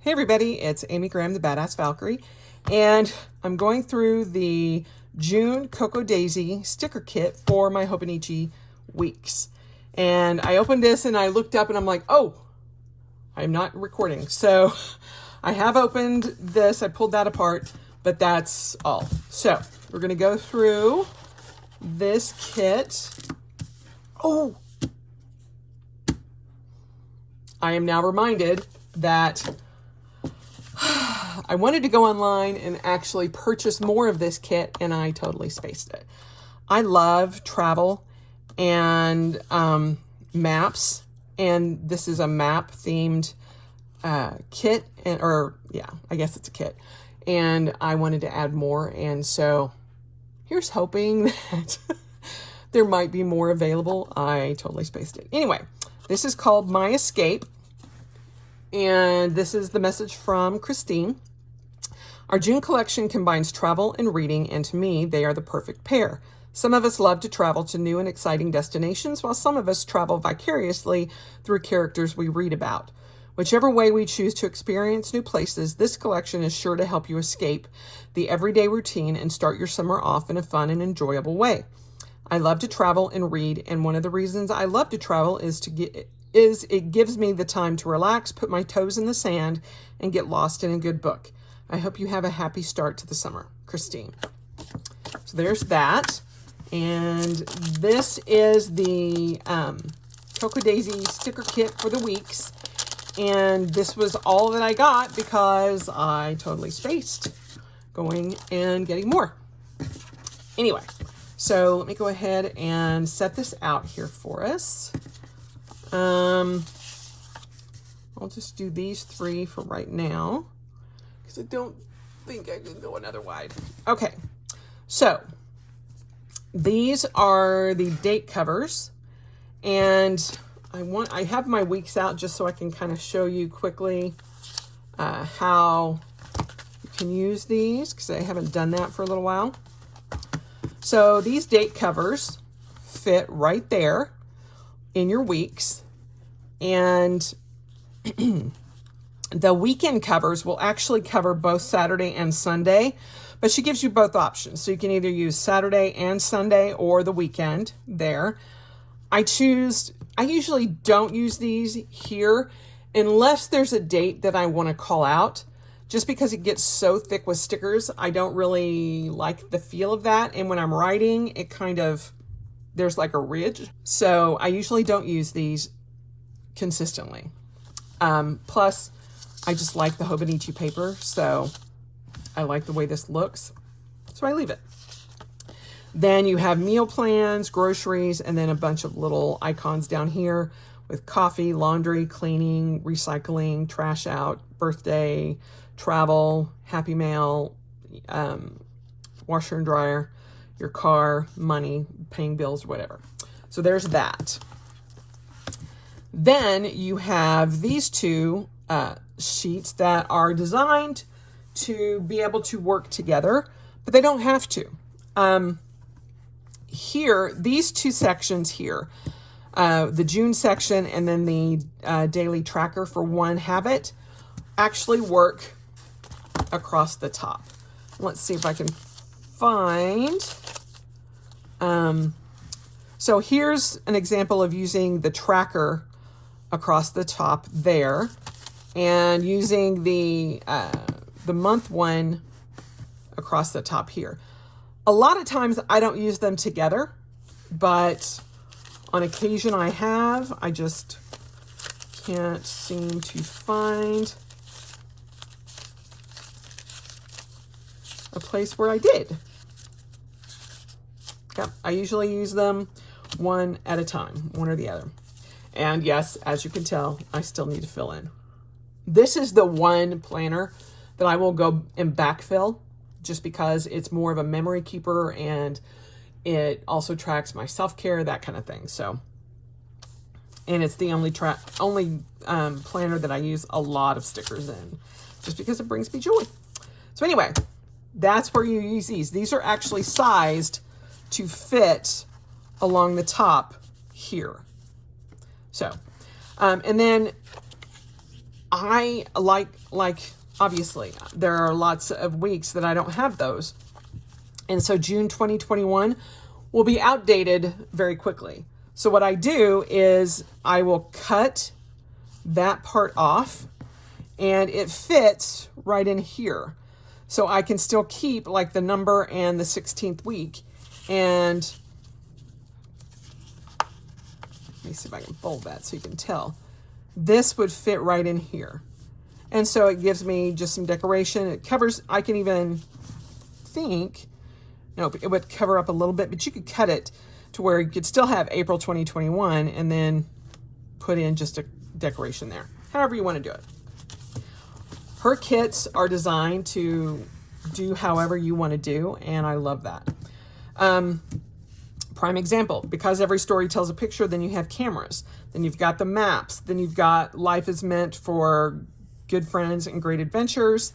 Hey everybody, it's Amy Graham, the Badass Valkyrie, and I'm going through the June Cocoa Daisy sticker kit for my Hobonichi Weeks. And I opened this and I looked up and I'm like, oh, I'm not recording. So I have opened this, I pulled that apart, but that's all. So we're gonna go through this kit. Oh, I am now reminded that I wanted to go online and actually purchase more of this kit, and I totally spaced it. I love travel and maps, and this is a map themed kit, I guess it's a kit, and I wanted to add more, and so here's hoping that there might be more available. I totally spaced it. Anyway, this is called My Escape. And this is the message from Christine. Our June collection combines travel and reading, and to me, they are the perfect pair. Some of us love to travel to new and exciting destinations, while some of us travel vicariously through characters we read about. Whichever way we choose to experience new places, this collection is sure to help you escape the everyday routine and start your summer off in a fun and enjoyable way. I love to travel and read, and one of the reasons I love to travel is it gives me the time to relax, put my toes in the sand, and get lost in a good book. I hope you have a happy start to the summer. Christine. So there's that. And this is the Cocoa Daisy sticker kit for the weeks. And this was all that I got because I totally spaced going and getting more. Anyway, so let me go ahead and set this out here for us. I'll just do these three for right now because I don't think I can go another wide. Okay, so these are the date covers, and I have my weeks out just so I can kind of show you quickly how you can use these because I haven't done that for a little while. So these date covers fit right there in your weeks, and the weekend covers will actually cover both Saturday and Sunday, but she gives you both options. So you can either use Saturday and Sunday or the weekend there. I usually don't use these here unless there's a date that I want to call out. Just because it gets so thick with stickers, I don't really like the feel of that. And when I'm writing, it kind of, there's like a ridge. So I usually don't use these consistently. Plus, I just like the Hobonichi paper, so I like the way this looks. So I leave it. Then you have meal plans, groceries, and then a bunch of little icons down here with coffee, laundry, cleaning, recycling, trash out, birthday, travel, happy mail, washer and dryer, your car, money, paying bills, whatever. So there's that. Then you have these two sheets that are designed to be able to work together, but they don't have to. Here, these two sections here, the June section and then the daily tracker for one habit, actually work across the top. Let's see if I can find. So here's an example of using the tracker across the top there, and using the month one across the top here. A lot of times I don't use them together, but on occasion I have. I just can't seem to find a place where I did. Yep, I usually use them one at a time, one or the other. And yes, as you can tell, I still need to fill in. This is the one planner that I will go and backfill just because it's more of a memory keeper and it also tracks my self-care, that kind of thing. So, and it's the only planner that I use a lot of stickers in just because it brings me joy. So anyway, that's where you use these. These are actually sized to fit along the top here. So, and then I like obviously there are lots of weeks that I don't have those. And so June 2021 will be outdated very quickly. So what I do is I will cut that part off and it fits right in here. So I can still keep like the number and the 16th week. And let me see if I can fold that so you can tell. This would fit right in here. And so it gives me just some decoration. It covers, I can even think, nope, it would cover up a little bit, but you could cut it to where you could still have April 2021 and then put in just a decoration there. However you want to do it. Her kits are designed to do however you want to do, and I love that. Prime example, because every story tells a picture, then you have cameras, then you've got the maps, then you've got Life is Meant for Good Friends and Great Adventures,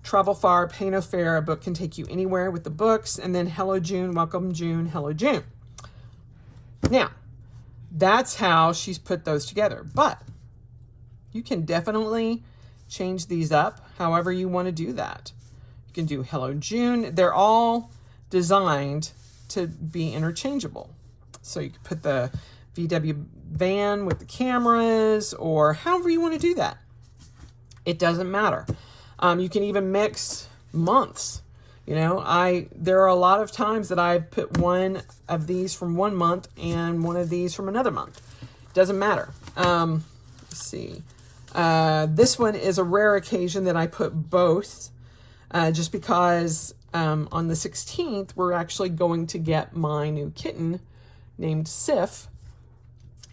Travel Far, Pay No Fare, a book can take you anywhere with the books, and then Hello June, Welcome June, Hello June. Now, that's how she's put those together, but you can definitely change these up however you want to do that. You can do Hello June. They're all designed to be interchangeable. So you can put the VW van with the cameras or however you want to do that. It doesn't matter. You can even mix months. You know, there are a lot of times that I've put one of these from one month and one of these from another month. Doesn't matter. Let's see. This one is a rare occasion that I put both, just because on the 16th, we're actually going to get my new kitten named Sif.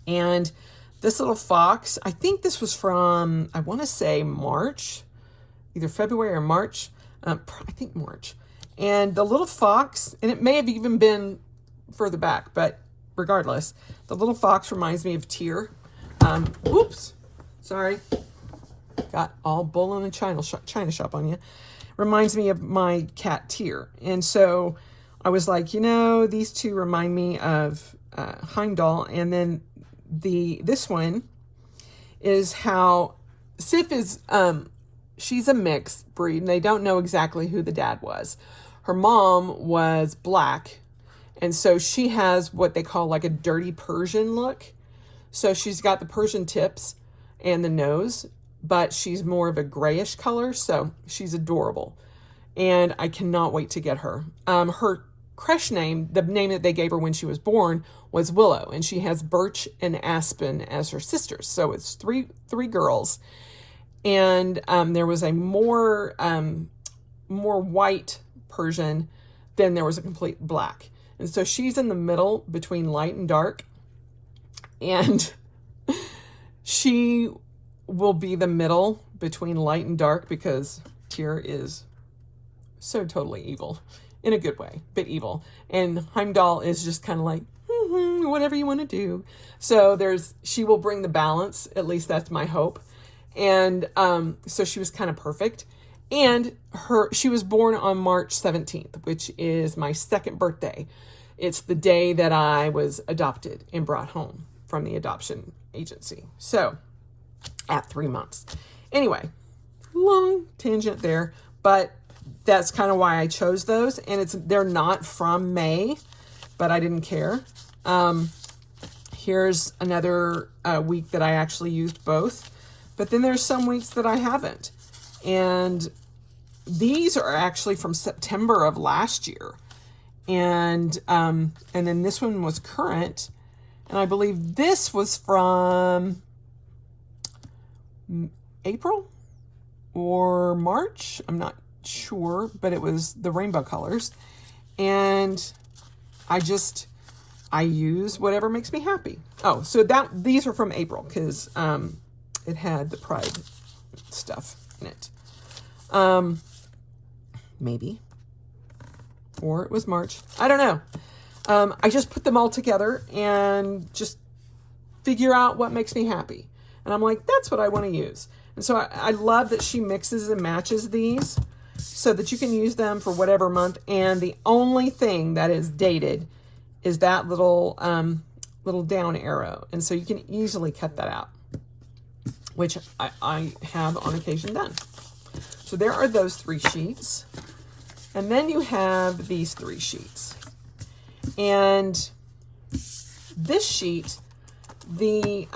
And this little fox, I think this was from, I want to say March, either February or March. I think March. And the little fox, and it may have even been further back, but regardless, the little fox reminds me of Tyr. Oops. Sorry, got all bull in a China shop on you. Reminds me of my cat Tyr. And so I was like, you know, these two remind me of Heimdall. And then this one is how Sif is, she's a mixed breed and they don't know exactly who the dad was. Her mom was black. And so she has what they call like a dirty Persian look. So she's got the Persian tips and the nose, but she's more of a grayish color, so she's adorable. And I cannot wait to get her. Her creche name, the name that they gave her when she was born, was Willow, and she has Birch and Aspen as her sisters. So it's three girls. And there was a more white Persian than there was a complete black. And so she's in the middle between light and dark. And she will be the middle between light and dark because Tyr is so totally evil in a good way, but evil. And Heimdall is just kind of like, whatever you want to do. So she will bring the balance. At least that's my hope. And so she was kind of perfect. And she was born on March 17th, which is my second birthday. It's the day that I was adopted and brought home from the adoption agency. So at 3 months. Anyway, long tangent there, but that's kind of why I chose those. And they're not from May, but I didn't care. Here's another week that I actually used both, but then there's some weeks that I haven't. And these are actually from September of last year. And then this one was current. And I believe this was from April or March. I'm not sure, but it was the rainbow colors. And I use whatever makes me happy. Oh, so these are from April because it had the Pride stuff in it. Maybe. Or it was March. I don't know. I just put them all together and just figure out what makes me happy. And I'm like, that's what I want to use. And so I love that she mixes and matches these so that you can use them for whatever month. And the only thing that is dated is that little down arrow. And so you can easily cut that out. which I have on occasion done. So there are those 3 sheets. And then you have these 3 sheets. And this sheet, go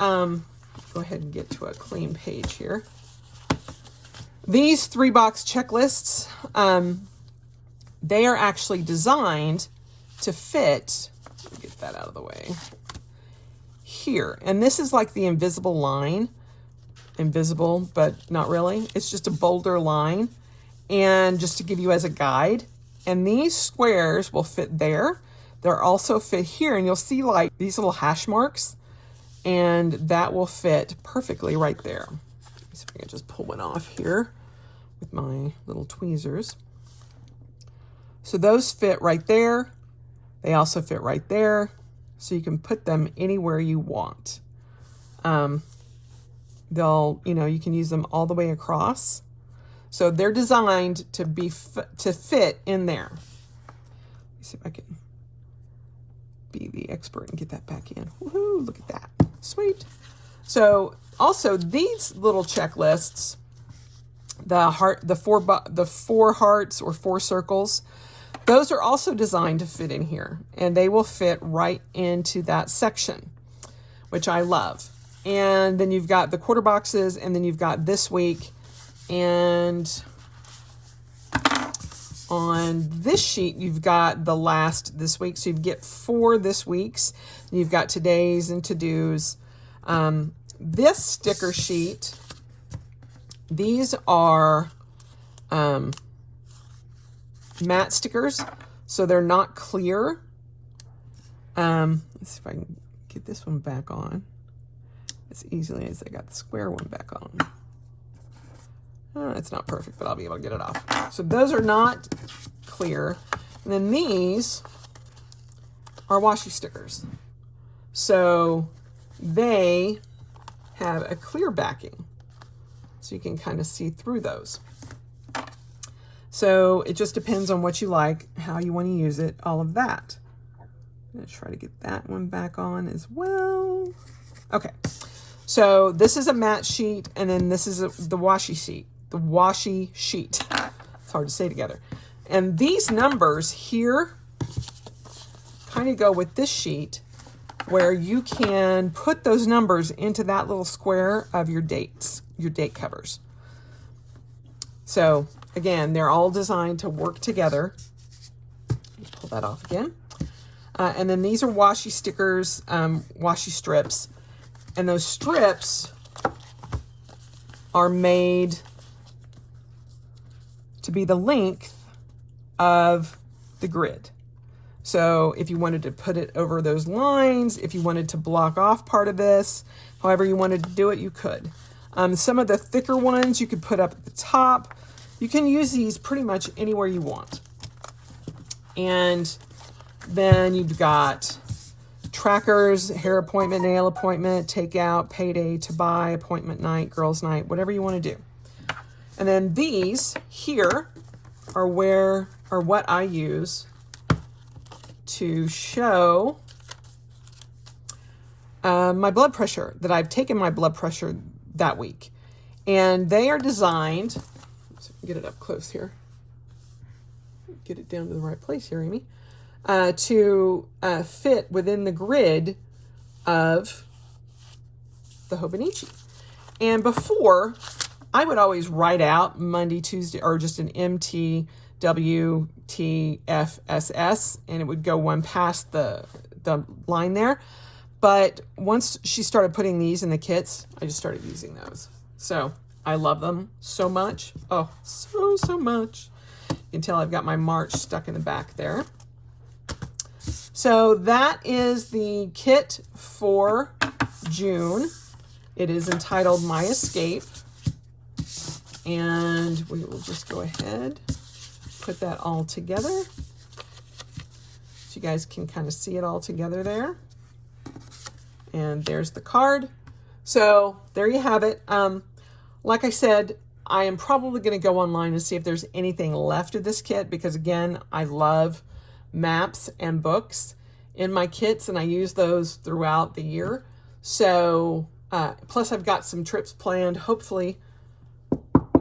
ahead and get to a clean page here. These 3-box checklists, they are actually designed to fit, let me get that out of the way, here. And this is like the invisible line. Invisible, but not really. It's just a bolder line. And just to give you as a guide. And these squares will fit there. They'll also fit here. And you'll see like these little hash marks. And that will fit perfectly right there. Let me see if I can just pull one off here with my little tweezers. So those fit right there. They also fit right there. So you can put them anywhere you want. You can use them all the way across. So they're designed to fit in there. Let me see if I can be the expert and get that back in. Woohoo, look at that. Sweet. So also these little checklists, the 4 hearts or 4 circles, those are also designed to fit in here, and they will fit right into that section, which I love. And then you've got the quarter boxes, and then you've got this week. And on this sheet, you've got the last this week. So you get 4 this week's. You've got today's and to-dos. This sticker sheet, these are matte stickers. So they're not clear. Let's see if I can get this one back on as easily as I got the square one back on. It's not perfect, but I'll be able to get it off. So those are not clear. And then these are washi stickers. So they have a clear backing. So you can kind of see through those. So it just depends on what you like, how you want to use it, all of that. I'm going to try to get that one back on as well. Okay. So this is a matte sheet, and then this is the washi sheet. The washi sheet. It's hard to say together. And these numbers here kind of go with this sheet, where you can put those numbers into that little square of your dates, your date covers. So again, they're all designed to work together. Pull that off again. And then these are washi stickers, washi strips. And those strips are made to be the length of the grid. So if you wanted to put it over those lines, if you wanted to block off part of this, however you wanted to do it, you could. Some of the thicker ones you could put up at the top. You can use these pretty much anywhere you want. And then you've got trackers, hair appointment, nail appointment, takeout, payday, to buy, appointment night, girls' night, whatever you want to do. And then these here are what I use to show my blood pressure, that I've taken my blood pressure that week. And they are designed, so get it up close here. Get it down to the right place here, Amy. To fit within the grid of the Hobonichi. And before, I would always write out Monday, Tuesday, or just an MTWTFSS, and it would go one past the line there. But once she started putting these in the kits, I just started using those. So I love them so much. Oh, so much. You can tell I've got my March stuck in the back there. So that is the kit for June. It is entitled My Escape. And we will just go ahead, put that all together. So you guys can kind of see it all together there. And there's the card. So there you have it. Like I said, I am probably going to go online and see if there's anything left of this kit, because again, I love maps and books in my kits, and I use those throughout the year. So Plus I've got some trips planned, hopefully,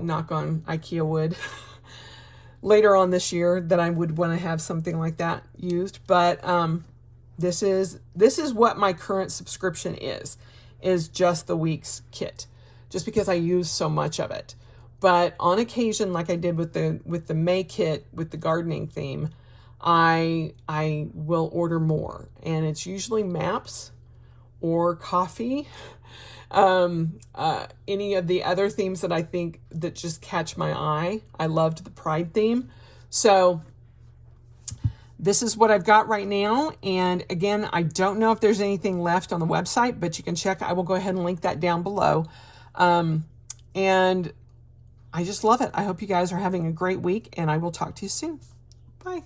knock on IKEA wood, later on this year that I would want to have something like that used. But this is what my current subscription is just the Weeks kit, just because I use so much of it. But on occasion, like I did with the May kit with the gardening theme, I will order more, and it's usually maps or coffee. Any of the other themes that I think that just catch my eye. I loved the Pride theme. So this is what I've got right now. And again, I don't know if there's anything left on the website, but you can check. I will go ahead and link that down below. And I just love it. I hope you guys are having a great week, and I will talk to you soon. Bye.